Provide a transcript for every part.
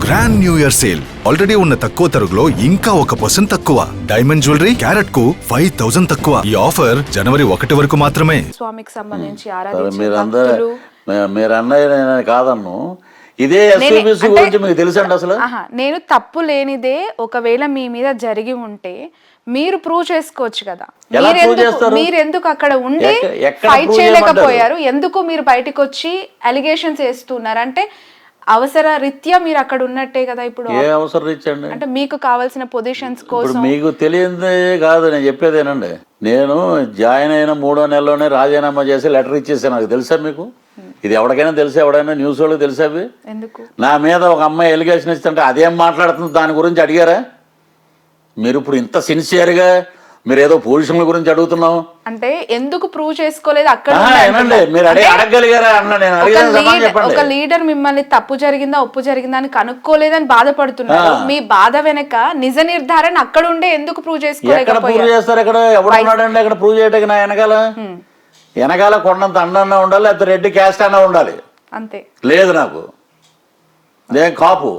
Grand new year sale already ఉన్న తక్కువ తరుగులో ఇంకా 1% తక్కువ. డైమండ్ జ్యువెలరీ క్యారెట్ కు 5000 తక్కువ. ఈ ఆఫర్ జనవరి 1 వరకు మాత్రమే. స్వామికి సంబంధించి ఆరాధించే భక్తులు మీరు అన్నయ్య కాదన్ను ఇదే ఎస్యూబీసీ గురించి మీకు తెలుసండి అసలు? నేను తప్పు లేనిదే ఒకవేళ మీ మీద జరిగి ఉంటే మీరు ప్రూవ్ చేసుకోవచ్చు కదా. మీరు ఎందుకు అక్కడ ఉండి ఫైట్ చేయలేకపోయారు? ఎందుకు మీరు బయటకు వచ్చి అలిగేషన్స్ వేస్తున్నారు? అంటే అవసర రీత్యా మీరు అక్కడ ఉన్నట్టే కదా. ఇప్పుడు ఏ అవసర రీత్యా అండి? అంటే మీకు కావాల్సిన పొజిషన్స్ కోసం. మీకు తెలియదే కాదు, నేను చెప్పేదేనండి. నేను జాయిన్ అయిన 3వ నెలలోనే రాజీనామా చేసి లెటర్ ఇచ్చేసాను. నాకు తెలుసా మీకు? ఇది ఎవరికైనా తెలుసా? ఎవడైనా న్యూస్ వాళ్ళకి తెలుసా? అవి ఎందుకు నా మీద ఒక అమ్మాయి ఎలిగేషన్ ఇస్తుంటే అదేం మాట్లాడుతుంది దాని గురించి అడిగారా మీరు? ఇప్పుడు ఇంత సిన్సియర్గా మీరు ఏదో పొజిషన్ల గురించి అడుగుతున్నావు అంటే ఎందుకు ప్రూవ్ చేసుకోలేదు అక్కడ? మీరు అడగగలిగారా అన్న? నేను అడిగాను. ఒక లీడర్ మిమ్మల్ని తప్పు జరిగిందా ఒప్పు జరిగిందా అని కనుక్కోలేదని బాధపడుతున్నారు. మీ బాధ వెనక నిజ నిర్ధారణ అక్కడ ఉండే ఎందుకు ప్రూవ్ చేసుకోలేకపోయారు? ప్రూవ్ చేస్తారు ఇక్కడ? ఎవరు ఉన్నాడండి అక్కడ ప్రూవ్ చేయడానికి? నా వెనకాల కొండంత అన్న ఉండాలి, లేకపోతే రెడ్డి క్యాస్ట్ అన్న ఉండాలి. అంతే. లేదు నాకు. నేను కాపు,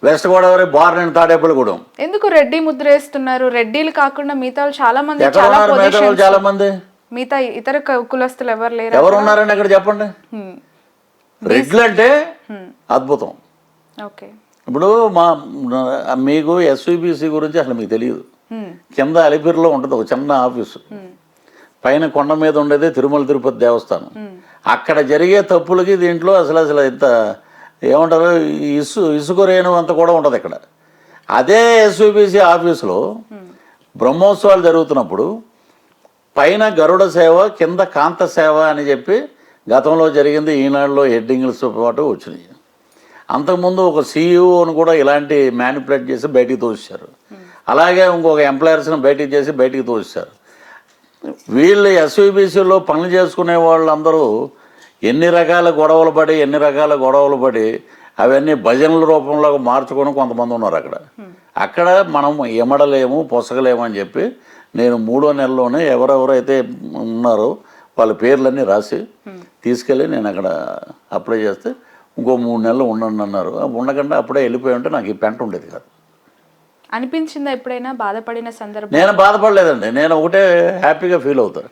వెస్ట్ గోదావరి, బార్న్ తాడేపల్లిగూడెం. ఎందుకు రెడ్డి ముద్ర వేస్తున్నారు? రెడ్డిలు కాకుండా మిగతా చాలా మంది చాలా మంది మిగతా ఇతర కులస్తులు ఎవరు లేరు? ఎవరు ఉన్నారండి అక్కడ చెప్పండి? రెడ్లు అంటే అద్భుతం. ఓకే. ఇప్పుడు మీకు ఎస్యూబీసీ గురించి అసలు మీకు తెలియదు. కింద అలిపిరిలో ఉంటుంది ఒక చిన్న ఆఫీసు, పైన కొండ మీద ఉండేది తిరుమల తిరుపతి దేవస్థానం. అక్కడ జరిగే తప్పులకి దీంట్లో అసలు ఇంత ఏమంటారు, ఇసుక రేణు అంత కూడా ఉంటుంది ఇక్కడ. అదే ఎస్యూబీసీ ఆఫీసులో బ్రహ్మోత్సవాలు జరుగుతున్నప్పుడు పైన గరుడ సేవ, కింద కాంత సేవ అని చెప్పి గతంలో జరిగింది. ఈనాడులో హెడ్డింగ్లతో పాటు వచ్చినాయి. అంతకుముందు ఒక సీఈఓను కూడా ఇలాంటి మ్యానిపులేట్ చేసి బయటికి తోసేశారు. అలాగే ఇంకొక ఎంప్లాయర్స్ని బయటికి తోసేశారు. వీళ్ళు ఎస్యూబీసీలో పనులు చేసుకునే వాళ్ళందరూ ఎన్ని రకాల గొడవలు పడి అవన్నీ భజనల రూపంలో మార్చుకొని కొంతమంది ఉన్నారు అక్కడ మనం ఎమడలేము, పొసగలేము అని చెప్పి నేను 3వ నెలలోనే ఎవరెవరైతే ఉన్నారో వాళ్ళ పేర్లన్నీ రాసి తీసుకెళ్ళి నేను అక్కడ అప్లై చేస్తే ఇంకో 3 నెలలు ఉండండి అన్నారు. ఉండకుండా అప్పుడే వెళ్ళిపోయి ఉంటే నాకు ఈ పెంట ఉండేది కాదు. అనిపించిందా ఎప్పుడైనా బాధపడిన సందర్భం? నేను బాధపడలేదండి. నేను ఒకటే హ్యాపీగా ఫీల్ అవుతాను.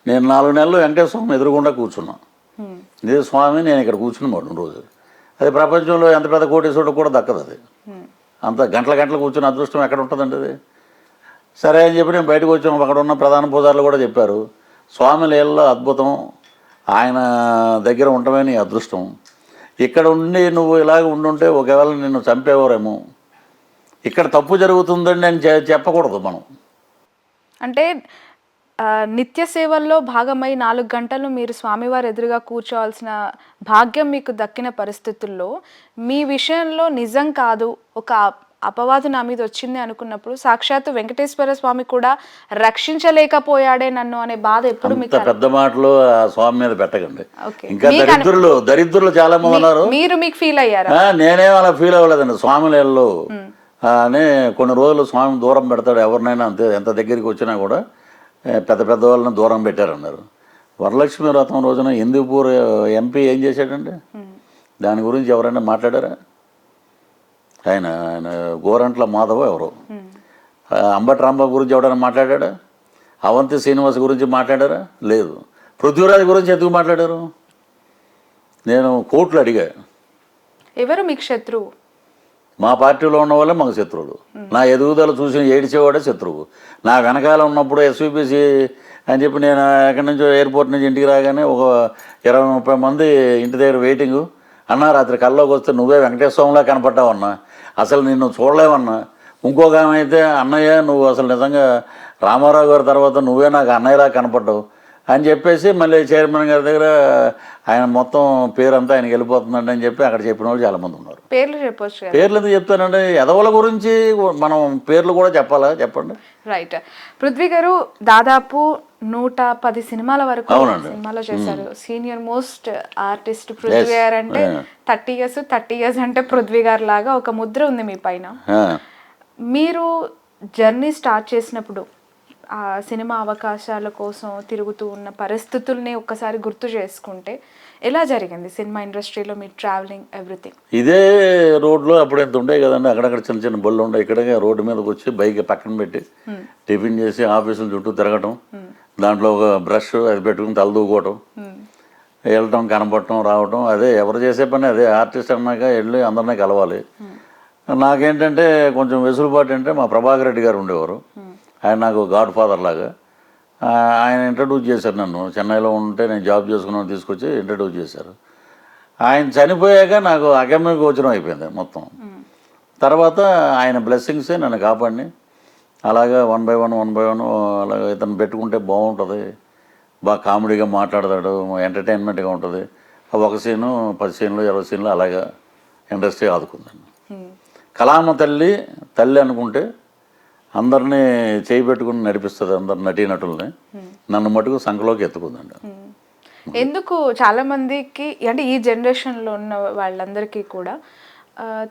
నేను 4 నెలలు వెంకటేశ్వర స్వామి ఎదురుగుండా కూర్చున్నాను. ఇదే స్వామి నేను ఇక్కడ కూర్చుని రోజు. అది ప్రపంచంలో ఎంత పెద్ద కోటేశ్వరుడు కూడా దక్కదు. అది అంత గంటల కూర్చుని అదృష్టం ఎక్కడ ఉంటుందండి అది? సరే అని చెప్పి నేను బయటకు వచ్చాము. అక్కడ ఉన్న ప్రధాన పూజారులు కూడా చెప్పారు, స్వామి లీలలో అద్భుతం, ఆయన దగ్గర ఉండటమే నీ అదృష్టం. ఇక్కడ ఉండి నువ్వు ఇలాగ ఉండుంటే ఒకవేళ నిన్ను చంపేవారేమో. ఇక్కడ తప్పు జరుగుతుందని నేను చెప్పకూడదు మనం. అంటే నిత్య సేవల్లో భాగమై 4 గంటలు మీరు స్వామివారి ఎదురుగా కూర్చోవాల్సిన భాగ్యం మీకు దక్కిన పరిస్థితుల్లో మీ విషయంలో నిజం కాదు, ఒక అపవాదు నా మీద వచ్చింది అనుకున్నప్పుడు సాక్షాత్తు వెంకటేశ్వర స్వామి కూడా రక్షించలేకపోయాడే నన్ను అనే బాధ ఎప్పుడు మీకు? పెద్ద మాటలు ఆ స్వామి మీద పెట్టకండి. ఇంకా దరిద్రులు చాలా మంది ఉన్నారు. మీకు ఫీల్ అయ్యారా? నేనేం అలా ఫీల్ అవ్వలేదండి. స్వామిలలో అని కొన్ని రోజులు స్వామి దూరం పెడతాడు ఎవరినైనా, అంతే. ఎంత దగ్గరికి వచ్చినా కూడా పెద్ద వాళ్ళని దూరం పెట్టారన్నారు. వరలక్ష్మి వ్రతం రోజున హిందూపూర్ ఎంపీ ఏం చేశాడండి? దాని గురించి ఎవరైనా మాట్లాడారా? ఆయన గోరంట్ల మాధవ ఎవరు, అంబటి రాంబాబు గురించి ఎవరైనా మాట్లాడా? అవంతి శ్రీనివాస్ గురించి మాట్లాడారా? లేదు. పృథ్వీరాజ్ గురించి ఎందుకు మాట్లాడారు? నేను కోర్టులు అడిగా. ఎవరు మీకు శత్రువు? మా పార్టీలో ఉన్న వాళ్ళే మాకు శత్రువులు. నా ఎదుగుదల చూసి ఏడిచేవాడే శత్రువు. నా వెనకాల ఉన్నప్పుడు ఎస్యూబీసీ అని చెప్పి నేను ఎక్కడి నుంచో ఎయిర్పోర్ట్ నుంచి ఇంటికి రాగానే ఒక 20-30 మంది ఇంటి దగ్గర వెయిటింగు. అన్నా రాత్రి కల్లోకి వస్తే నువ్వే వెంకటేశ్వరంలా కనపడ్డావన్నా, అసలు నిన్ను చూడలేవన్నా. ఇంకొక ఆమె అయితే అన్నయ్య నువ్వు అసలు నిజంగా రామారావు గారి తర్వాత నువ్వే నాకు అన్నయ్యలా కనపడ్డావు అని చెప్పేసి మళ్ళీ చైర్మన్ గారి దగ్గర ఆయన మొత్తం పేరంతా ఆయనకి వెళ్ళిపోతుందండి అని చెప్పి అక్కడ చెప్పిన వాళ్ళు చాలామంది ఉన్నారు. పేర్లు చెప్పొచ్చు? పేర్లు ఎందుకు చెప్తానండి? ఎదవల గురించి మనం పేర్లు కూడా చెప్పాలా? చెప్పండి. రైట్. పృథ్వీ గారు దాదాపు 110 సినిమాల వరకు సినిమాలో చేశారు. సీనియర్ మోస్ట్ ఆర్టిస్ట్ పృథ్వీ గారు అంటే 30 years అంటే పృథ్వీ గారు లాగా ఒక ముద్ర ఉంది మీ పైన. మీరు జర్నీ స్టార్ట్ చేసినప్పుడు ఆ సినిమా అవకాశాల కోసం తిరుగుతూ ఉన్న పరిస్థితుల్ని ఒక్కసారి గుర్తు చేసుకుంటే ఎలా జరిగింది సినిమా ఇండస్ట్రీలో మీ ట్రావెలింగ్ ఎవ్రీథింగ్? ఇదే రోడ్లో అప్పుడు ఎంత ఉండే కదండి, అక్కడక్కడ చిన్న చిన్న బళ్ళు ఉండే. ఇక్కడే రోడ్డు మీదకి వచ్చి బైక్ పక్కన పెట్టి టిఫిన్ చేసి ఆఫీసుల చుట్టూ తిరగటం, దాంట్లో ఒక బ్రష్ అది పెట్టుకుని తలదూకోవటం, వెళ్ళటం కనపడటం రావటం. అదే ఎవరు చేసే పని అదే. ఆర్టిస్ట్ అన్నాక వెళ్ళి అందరినీ కలవాలి. నాకేంటంటే కొంచెం వెసులుబాటు అంటే మా ప్రభాకర్ రెడ్డి గారు ఉండేవారు. ఆయన నాకు గాడ్ ఫాదర్ లాగా. ఆయన ఇంట్రడ్యూస్ చేశారు నన్ను. చెన్నైలో ఉంటే నేను జాబ్ చేసుకున్నాను, తీసుకొచ్చి ఇంట్రడ్యూస్ చేశారు. ఆయన చనిపోయాక నాకు అగమ్య గోచరం అయిపోయింది మొత్తం. తర్వాత ఆయన బ్లెస్సింగ్సే నన్ను కాపాడిని. అలాగా 1 by 1 అలాగ ఇతను పెట్టుకుంటే బాగుంటుంది, బాగా కామెడీగా మాట్లాడతాడు, ఎంటర్టైన్మెంట్గా ఉంటుంది. ఒక సీను 10 సీన్లు 20 సీన్లు అలాగా ఇండస్ట్రీ ఆదుకుందండి. కళామ తల్లి అనుకుంటే అందరినీ చేయి పెట్టుకుని నడిపిస్తుంది, అందరు నటీనటుల్ని. నన్ను మటుకు సంఖలోకి ఎత్తుకుందండి. ఎందుకు చాలా మందికి అంటే ఈ జనరేషన్లో ఉన్న వాళ్ళందరికీ కూడా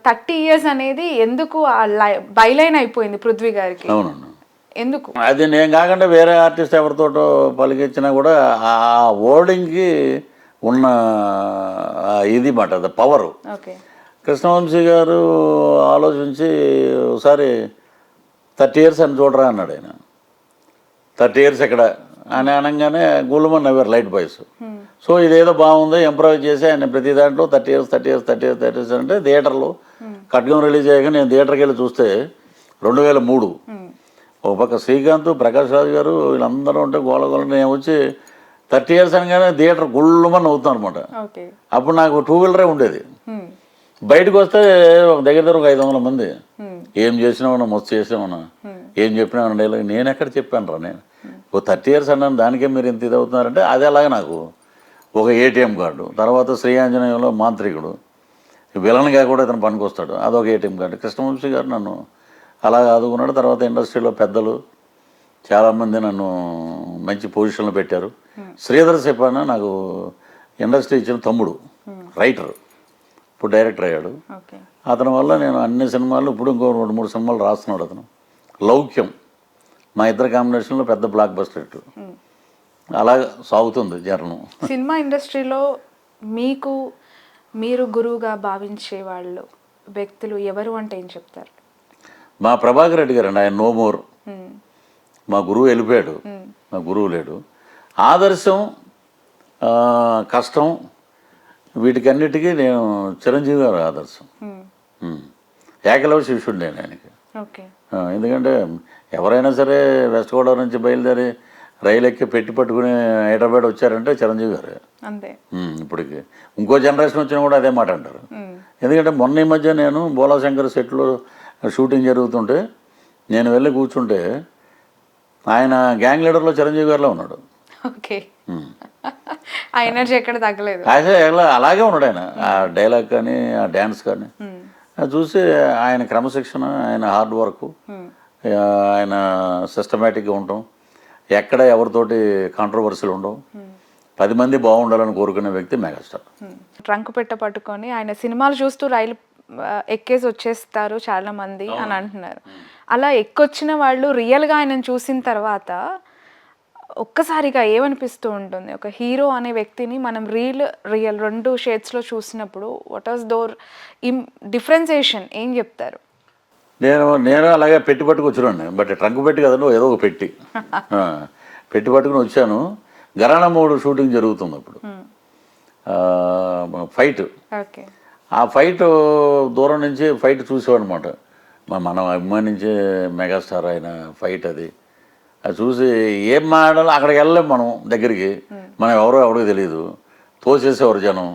30 years అనేది ఎందుకు బైలైన్ అయిపోయింది పృథ్వీ గారికి? అవునండి. ఎందుకు? అది నేను కాకుండా వేరే ఆర్టిస్ట్ ఎవరితోటో పలికించినా కూడా ఆ వర్డింగ్కి ఉన్న ఇది మాట, అది పవరు. ఓకే. కృష్ణవంశీ గారు ఆలోచించి ఒకసారి 30 years అని చూడరా అన్నాడు ఆయన. 30 years ఎక్కడ అని అనగానే గుళ్ళమని నవ్వారు లైట్ బాయ్స్. సో ఇదేదో బాగుంది, ఎంప్రూవ్ చేసి ఆయన ప్రతి దాంట్లో 30 years అంటే థియేటర్లో ఖడ్గం రిలీజ్ అయ్యాక నేను థియేటర్కి వెళ్ళి చూస్తే 2003 ఒక పక్క శ్రీకాంత్, ప్రకాష్ రాజ్ గారు వీళ్ళందరూ ఉంటే గోళ నేను వచ్చి 30 years అనగానే థియేటర్ గుళ్ళమని అవుతాను అనమాట. అప్పుడు నాకు 2-wheeler ఉండేది. బయటకు వస్తే దగ్గర ఒక 500 మంది. ఏం చేసినామన్నా, మస్తు చేసినామన్నా, ఏం చెప్పినామన్నా డైలాగ్. నేను ఎక్కడ చెప్పాను రా, నేను ఓ 30 years అన్నాను, దానికే మీరు ఇంత ఇది అవుతున్నారంటే అది అలాగే నాకు ఒక ATM కార్డు. తర్వాత శ్రీ ఆంజనేయంలో మాంత్రికుడు, విలన్గా కూడా ఇతను పనికొస్తాడు, అదొక ATM కార్డు. కృష్ణవంశీ గారు నన్ను అలా ఆదుకున్నాడు. తర్వాత ఇండస్ట్రీలో పెద్దలు చాలామంది నన్ను మంచి పొజిషన్లో పెట్టారు. శ్రీధర్ చెప్పాన నాకు ఇండస్ట్రీ ఇచ్చిన తమ్ముడు, రైటర్, ఇప్పుడు డైరెక్టర్ అయ్యాడు. అతని వల్ల నేను అన్ని సినిమాలు, ఇప్పుడు ఇంకో 2-3 సినిమాలు రాస్తున్నాడు అతను. లౌక్యం మా ఇద్దరు కాంబినేషన్లో పెద్ద బ్లాక్ బస్టర్. అలా సాగుతుంది జర్నం. సినిమా ఇండస్ట్రీలో మీరు గురువుగా భావించే వాళ్ళు వ్యక్తులు ఎవరు అంటే ఏం చెప్తారు? మా ప్రభాకర్ రెడ్డి గారు అండి. ఆయన నో మోర్. మా గురువు వెళ్ళిపోయాడు, మా గురువు లేడు. ఆదర్శం, కష్టం, వీటికన్నిటికీ నేను చిరంజీవి గారు ఆదర్శం. ఏకలవ్య శిష్యుడు నేను ఆయనకి. ఎందుకంటే ఎవరైనా సరే వెస్ట్ గోదావరి నుంచి బయలుదేరి రైలు ఎక్కి పెట్టి పట్టుకుని హైదరాబాద్ వచ్చారంటే చిరంజీవి గారు అంతే. ఇప్పటికి ఇంకో జనరేషన్ వచ్చినా కూడా అదే మాట అంటారు. ఎందుకంటే మొన్న ఈ మధ్య నేను బోలాశంకర్ సెట్లో షూటింగ్ జరుగుతుంటే నేను వెళ్ళి కూర్చుంటే ఆయన గ్యాంగ్ లీడర్లో చిరంజీవి గారిలో ఉన్నాడు. ఓకే. ఆ ఎనర్జీ ఎక్కడ తగ్గలేదు. అలాగే ఉన్నాడు ఆయన. ఆ డైలాగ్ కానీ ఆ డ్యాన్స్ కానీ చూసి ఆయన క్రమశిక్షణ, ఆయన హార్డ్ వర్క్, ఆయన సిస్టమేటిక్గా ఉండటం, ఎక్కడ ఎవరితోటి కాంట్రవర్సీలు ఉండవు, 10 మంది బాగుండాలని కోరుకునే వ్యక్తి మెగాస్టార్. ట్రంక్ పెట్ట పట్టుకొని ఆయన సినిమాలు చూస్తూ రైలు ఎక్కేసి వచ్చేస్తారు చాలా మంది అని అంటున్నారు. అలా ఎక్కొచ్చిన వాళ్ళు రియల్గా ఆయనను చూసిన తర్వాత ఒక్కసారిగా ఏమనిపిస్తూ ఉంటుంది? ఒక హీరో అనే వ్యక్తిని మనం రియల్ 2 షేడ్స్లో చూసినప్పుడు వాట్ వాస్ దోర్ డిఫరెన్సియేషన్ ఏం చెప్తారు? నేను అలాగే పెట్టి పట్టుకు వచ్చినాను. బట్ ట్రంక్ పెట్టి కదండి, ఏదో ఒక పెట్టి పట్టుకుని వచ్చాను. గరాణ 3 షూటింగ్ జరుగుతుంది అప్పుడు. ఫైట్, ఆ ఫైట్ దూరం నుంచి ఫైట్ చూసేవాడనమాట. మనం అభిమానించే మెగాస్టార్ ఆయన ఫైట్. అది చూసి ఏం మాట్లాడాలో అక్కడికి వెళ్ళలేం మనం దగ్గరికి. మనం ఎవరికి తెలియదు, తోసేసేవారు జనం.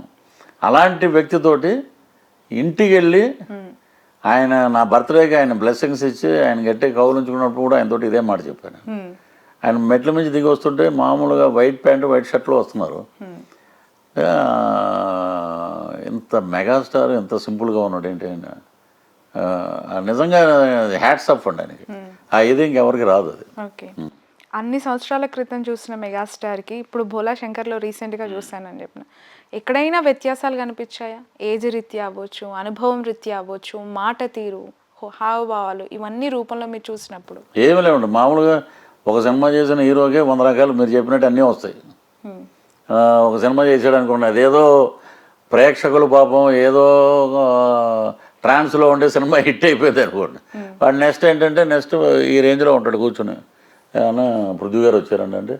అలాంటి వ్యక్తితోటి ఇంటికి వెళ్ళి ఆయన నా బర్త్డేకి ఆయన బ్లెస్సింగ్స్ ఇచ్చి ఆయన గట్టి కౌలించుకున్నప్పుడు కూడా ఆయనతోటి ఇదే మాట చెప్పాను. ఆయన మెట్ల నుంచి దిగి వస్తుంటే మామూలుగా వైట్ ప్యాంటు వైట్ షర్ట్లో వస్తున్నారు. ఇంత మెగాస్టార్ ఎంత సింపుల్గా ఉన్నాడు ఏంటి ఆయన. నిజంగా హ్యాట్స్ ఆఫ్ అండి ఆయనకి. ఇది ఇంకెవరికి రాదు అది. ఓకే. అన్ని సంవత్సరాల క్రితం చూసిన మెగాస్టార్కి ఇప్పుడు భోలా శంకర్లో రీసెంట్గా చూశానని చెప్పిన, ఎక్కడైనా వ్యత్యాసాలు కనిపించాయా? ఏజ్ రీత్యా అవ్వచ్చు, అనుభవం రీత్యా అవ్వచ్చు, మాట తీరు, హావభావాలు, ఇవన్నీ రూపంలో మీరు చూసినప్పుడు? ఏమి లేవండి. మామూలుగా ఒక సినిమా చేసిన హీరోకే 100 రకాలు మీరు చెప్పినట్టు అన్నీ వస్తాయి. ఒక సినిమా చేసాడు అనుకోండి, అదేదో ప్రేక్షకులు పాపం ఏదో ట్రాన్స్లో ఉండే సినిమా హిట్ అయిపోయింది అనుకోండి. వాడు నెక్స్ట్ ఏంటంటే నెక్స్ట్ ఈ రేంజ్లో ఉంటాడు కూర్చుని, ఏమన్నా పృథ్వీ గారు వచ్చారండి అంటే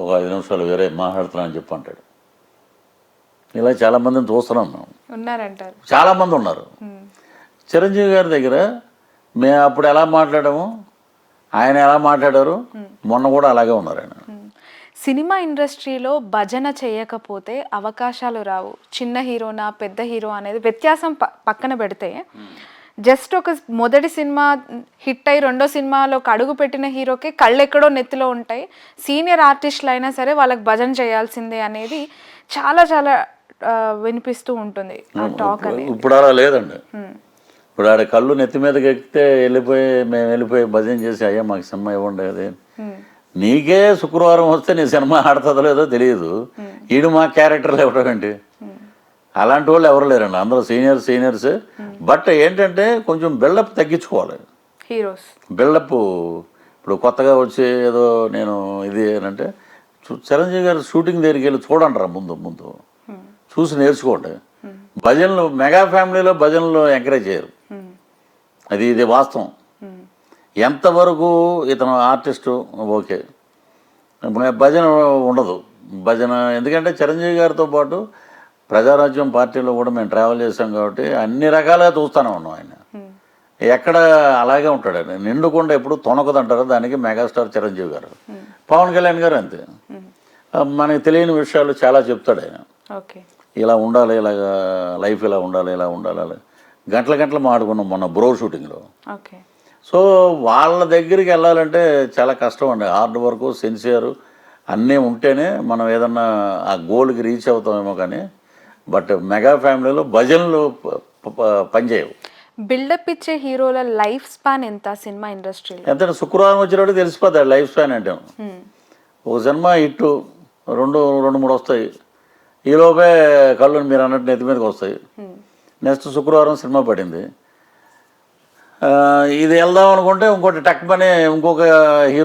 ఒక 5 నిమిషాలు వేరే మాట్లాడుతున్నా అని చెప్పి అంటాడు. ఇలా చాలామందిని చూస్తున్నాం మేము, ఉన్నారంటారు. చాలామంది ఉన్నారు. చిరంజీవి గారి దగ్గర మేము అప్పుడు ఎలా మాట్లాడాము, ఆయన ఎలా మాట్లాడారు, మొన్న కూడా అలాగే ఉన్నారు ఆయన. సినిమా ఇండస్ట్రీలో భజన చేయకపోతే అవకాశాలు రావు. చిన్న హీరోనా పెద్ద హీరో అనేది వ్యత్యాసం పక్కన పెడితే, జస్ట్ ఒక మొదటి సినిమా హిట్ అయ్యి రెండో సినిమాలో అడుగు పెట్టిన హీరోకే కళ్ళు ఎక్కడో నెత్తిలో ఉంటాయి. సీనియర్ ఆర్టిస్టులు అయినా సరే వాళ్ళకి భజన చేయాల్సిందే అనేది చాలా చాలా వినిపిస్తూ ఉంటుంది ఆ టాక్ అనేది. ఇప్పుడు అలా లేదండి. ఇప్పుడు ఆడ కళ్ళు నెత్తి మీదకి ఎక్కితే మేము వెళ్ళిపోయి భజన చేసి అయ్యా మాకు సినిమా ఇవ్వండి అది. నీకే శుక్రవారం వస్తే నీ సినిమా ఆడుతుందో లేదో తెలియదు, ఈడు మా క్యారెక్టర్లు ఇవ్వడం ఏంటి? అలాంటి వాళ్ళు ఎవరు లేరండి, అందరూ సీనియర్స్. బట్ ఏంటంటే కొంచెం బిల్డప్ తగ్గించుకోవాలి. హీరోస్ బిల్డప్ ఇప్పుడు కొత్తగా వచ్చి ఏదో నేను ఇది అంటే చిరంజీవి గారు షూటింగ్ దగ్గరికి వెళ్ళి చూడండి ముందు చూసి నేర్చుకోండి. భజనలు మెగా ఫ్యామిలీలో భజనలు ఎంకరేజ్ చేయరు, ఇది వాస్తవం. ఎంతవరకు ఇతను ఆర్టిస్టు ఓకే, ఇప్పుడు భజన ఉండదు. భజన ఎందుకంటే చిరంజీవి గారితో పాటు ప్రజారాజ్యం పార్టీలో కూడా మేము ట్రావెల్ చేసాం కాబట్టి అన్ని రకాలుగా చూస్తూనే ఉన్నాం. ఆయన ఎక్కడ అలాగే ఉంటాడు, ఆయన నిండుకుండా ఎప్పుడు తొనకదంటారు, దానికి మెగాస్టార్ చిరంజీవి గారు. పవన్ కళ్యాణ్ గారు అంతే, మనకి తెలియని విషయాలు చాలా చెప్తాడు ఆయన. ఇలా ఉండాలి, ఇలాగా లైఫ్ ఇలా ఉండాలి, ఇలా ఉండాలి, గంటలు మాట్లాడుకున్నాం మొన్న బ్రో షూటింగ్లో. సో వాళ్ళ దగ్గరికి వెళ్ళాలంటే చాలా కష్టం అండి. హార్డ్ వర్క్, సిన్సియర్ అన్నీ ఉంటేనే మనం ఏదన్నా ఆ గోల్కి రీచ్ అవుతామేమో. కానీ బట్ మెగా ఫ్యామిలీలో భజనలు పనిచేయవు. బిల్డప్ ఇచ్చే హీరోల లైఫ్ స్పాన్ ఎంత సినిమా ఇండస్ట్రీలో? ఎంత శుక్రవారం వచ్చినప్పుడు తెలిసిపోతాడు లైఫ్ స్పాన్ అంటే. ఒక సినిమా హిట్ రెండు మూడు వస్తాయి, ఈలోపే కళ్ళు మీరు అన్నట్టు నెత్తి మీదకి వస్తాయి. నెక్స్ట్ శుక్రవారం సినిమా పడింది, ఇది వెళ్దాం అనుకుంటే ఇంకోటి టక్ పని ఇంకొక హీరో